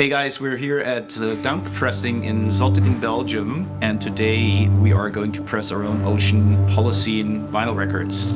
Hey guys, we're here at Dunk Pressing in Zottegem, Belgium, and today we are going to press our own Ocean Holocene vinyl records.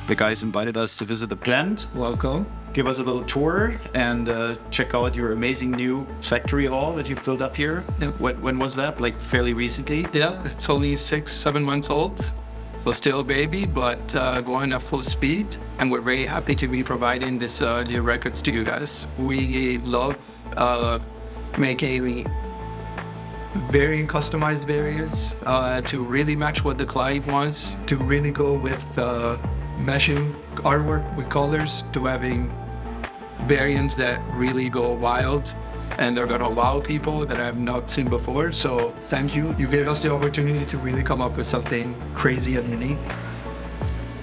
The guys invited us to visit the plant. Welcome. Give us a little tour and check out your amazing new factory hall that you've built up here. When was that? Like fairly recently? Yeah, it's only 6-7 months old. So still a baby, but going at full speed. And we're very happy to be providing this new records to you guys. We love making very customized variants to really match what the client wants, to really go with meshing artwork with colors, to having variants that really go wild and they're gonna wow people that I've not seen before. So thank you. You gave us the opportunity to really come up with something crazy and unique.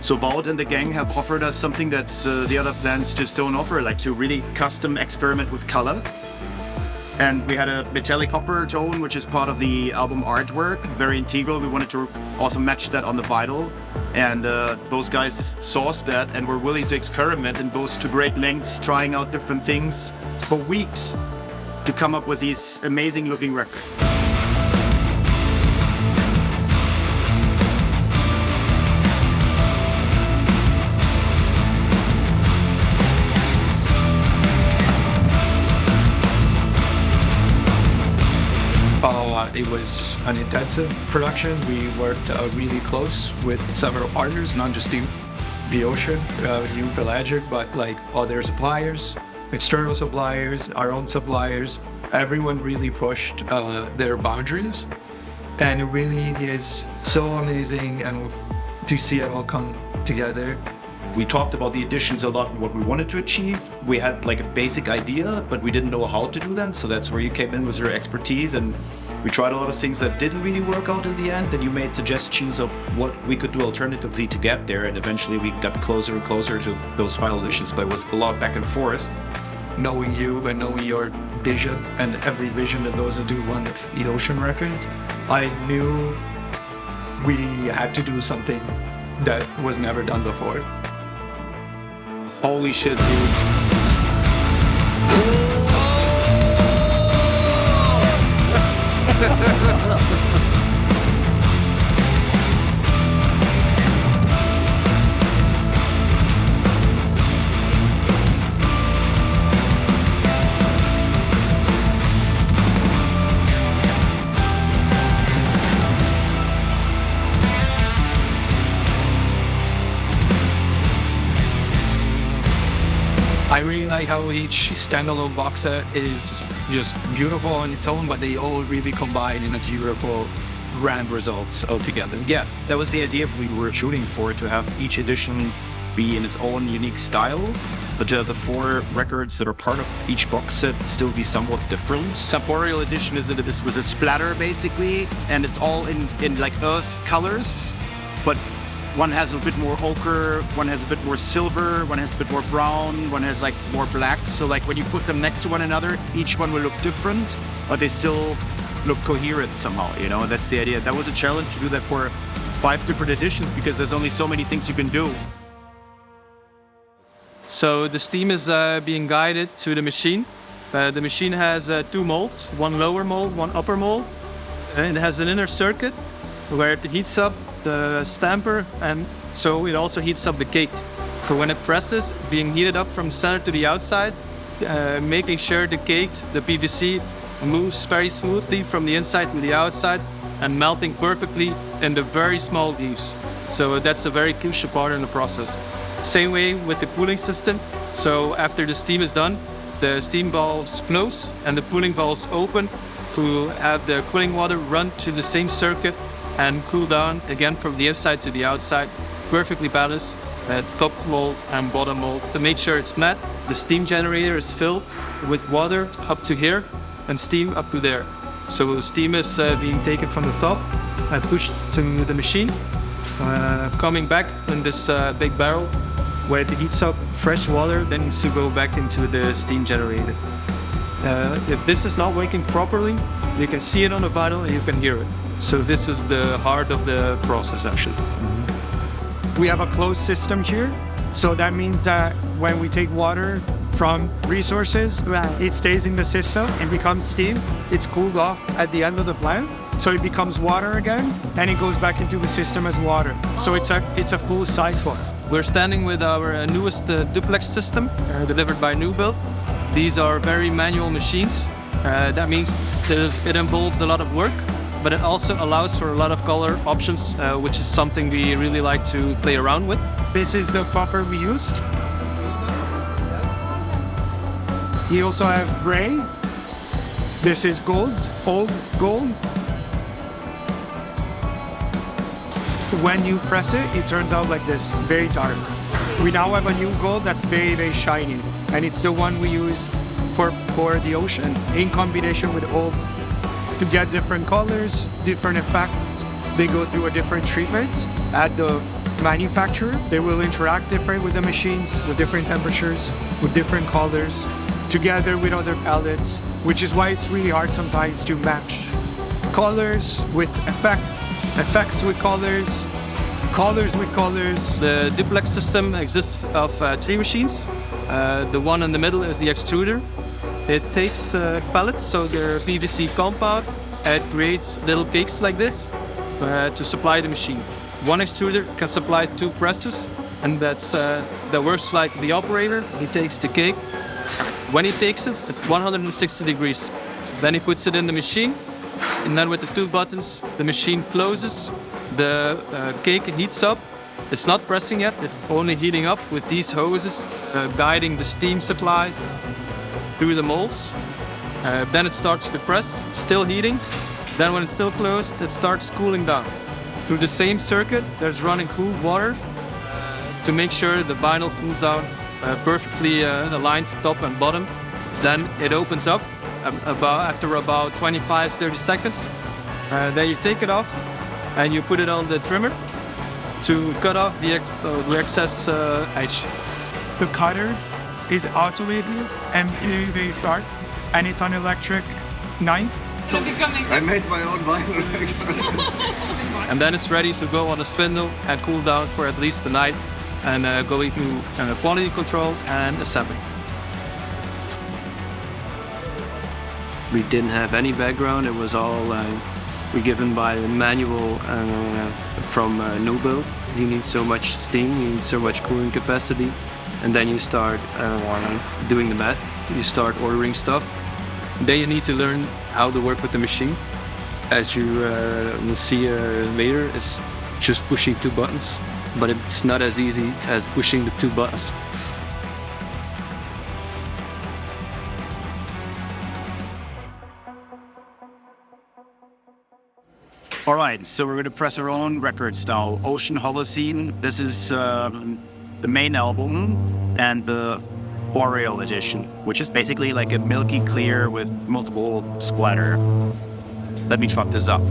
So Wout and the gang have offered us something that the other plants just don't offer, like to really custom experiment with color. And we had a metallic copper tone, which is part of the album artwork, very integral. We wanted to also match that on the vinyl. And those guys sourced that and were willing to experiment and go to great lengths, trying out different things for weeks to come up with these amazing looking records. It was an intensive production. We worked really close with several partners, not just the Ocean, new Pelagic, but like other suppliers, external suppliers, our own suppliers. Everyone really pushed their boundaries, and it really is so amazing and to see it all come together. We talked about the additions a lot and what we wanted to achieve. We had like a basic idea, but we didn't know how to do them. So that's where you came in with your expertise, and we tried a lot of things that didn't really work out in the end. And you made suggestions of what we could do alternatively to get there. And eventually we got closer and closer to those final editions, but it was a lot back and forth. Knowing you and knowing your vision and every vision that those that do one of the Ocean record, I knew we had to do something that was never done before. Holy shit, dude. I really like how each standalone box set is just beautiful on its own, but they all really combine in a beautiful grand result altogether. Yeah, that was the idea we were shooting for, to have each edition be in its own unique style, but the 4 records that are part of each box set still be somewhat different. Temporal edition is this was a splatter basically, and it's all in like earth colors, but one has a bit more ochre, one has a bit more silver, one has a bit more brown, one has like more black. So like when you put them next to one another, each one will look different, but they still look coherent somehow, you know? That's the idea. That was a challenge to do that for 5 different editions, because there's only so many things you can do. So the steam is being guided to the machine. The machine has 2 molds, one lower mold, one upper mold. And it has an inner circuit where it heats up the stamper, and so it also heats up the cake. So when it presses, being heated up from the center to the outside, making sure the cake, the PVC, moves very smoothly from the inside to the outside and melting perfectly in the very small leaves. So that's a very crucial part in the process. Same way with the cooling system. So after the steam is done, the steam valves close and the cooling valves open to have the cooling water run to the same circuit and cool down again from the inside to the outside, perfectly balanced, top mold and bottom mold to make sure it's flat. The steam generator is filled with water up to here and steam up to there. So the steam is being taken from the top and pushed to the machine, coming back in this big barrel where it heats up fresh water, then needs to go back into the steam generator. If this is not working properly, You can see it on the vinyl and you can hear it. So this is the heart of the process, actually. We have a closed system here. So that means that when we take water from resources, it stays in the system and becomes steam. It's cooled off at the end of the plant. So it becomes water again, and it goes back into the system as water. So it's a full cycle. We're standing with our newest duplex system delivered by New Build. These are very manual machines. That means it involves a lot of work, but it also allows for a lot of color options, which is something we really like to play around with. This is the copper we used. You also have gray. This is gold, old gold. When you press it, it turns out like this, very dark. We now have a new gold that's very, very shiny, and it's the one we use for the ocean in combination with old to get different colors, different effects. They go through a different treatment at the manufacturer. They will interact different with the machines, with different temperatures, with different colors, together with other palettes, which is why it's really hard sometimes to match colors with effects with colors with colors. The duplex system exists of 3 machines. The one in the middle is the extruder. It takes pellets, so they're PVC compound. It creates little cakes like this to supply the machine. One extruder can supply 2 presses, and that works like the operator. He takes the cake. When he takes it at 160 degrees, then he puts it in the machine, and then with the 2 buttons, the machine closes. The cake heats up. It's not pressing yet, it's only heating up with these hoses guiding the steam supply through the molds. Then it starts to press, still heating. Then when it's still closed, it starts cooling down. Through the same circuit, there's running cool water to make sure the vinyl falls out perfectly aligned top and bottom. Then it opens up after about 25-30 seconds. Then you take it off and you put it on the trimmer to cut off the excess edge. The cutter is automated and very, very sharp, and it's an electric knife. So I made my own vinyl. And then it's ready to go on a spindle and cool down for at least the night and go into quality control and assembly. We didn't have any background. It was all given by a manual from New Build. You need so much steam, you need so much cooling capacity, and then you start doing the math. You start ordering stuff. Then you need to learn how to work with the machine. As you will see later, it's just pushing 2 buttons, but it's not as easy as pushing the 2 buttons. All right, so we're going to press our own records now. Ocean Holocene, this is the main album, and the Boreal edition, which is basically like a milky clear with multiple splatter. Let me fuck this up.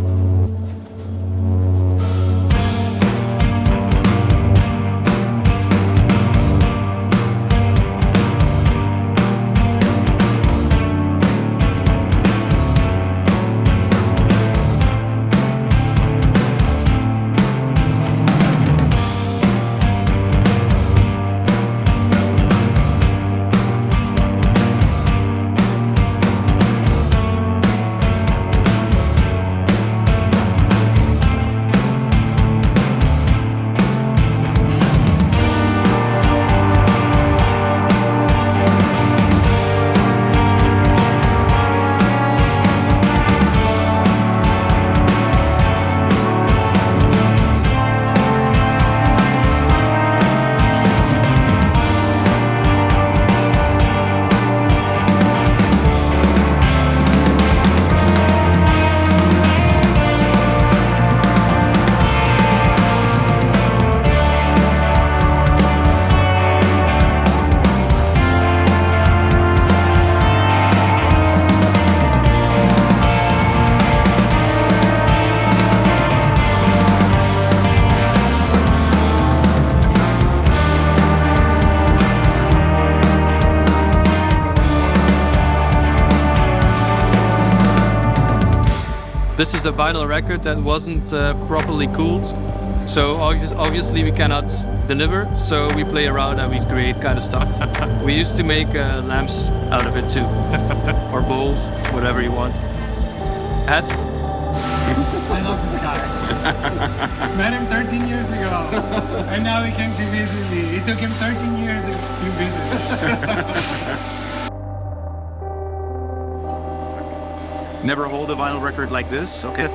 This is a vinyl record that wasn't properly cooled. So obviously we cannot deliver, so we play around and we create kind of stuff. We used to make lamps out of it too, or bowls, whatever you want. Hat? I love this guy. Met him 13 years ago, and now he came to visit me. It took him 13 years to visit. Never hold a vinyl record like this, okay?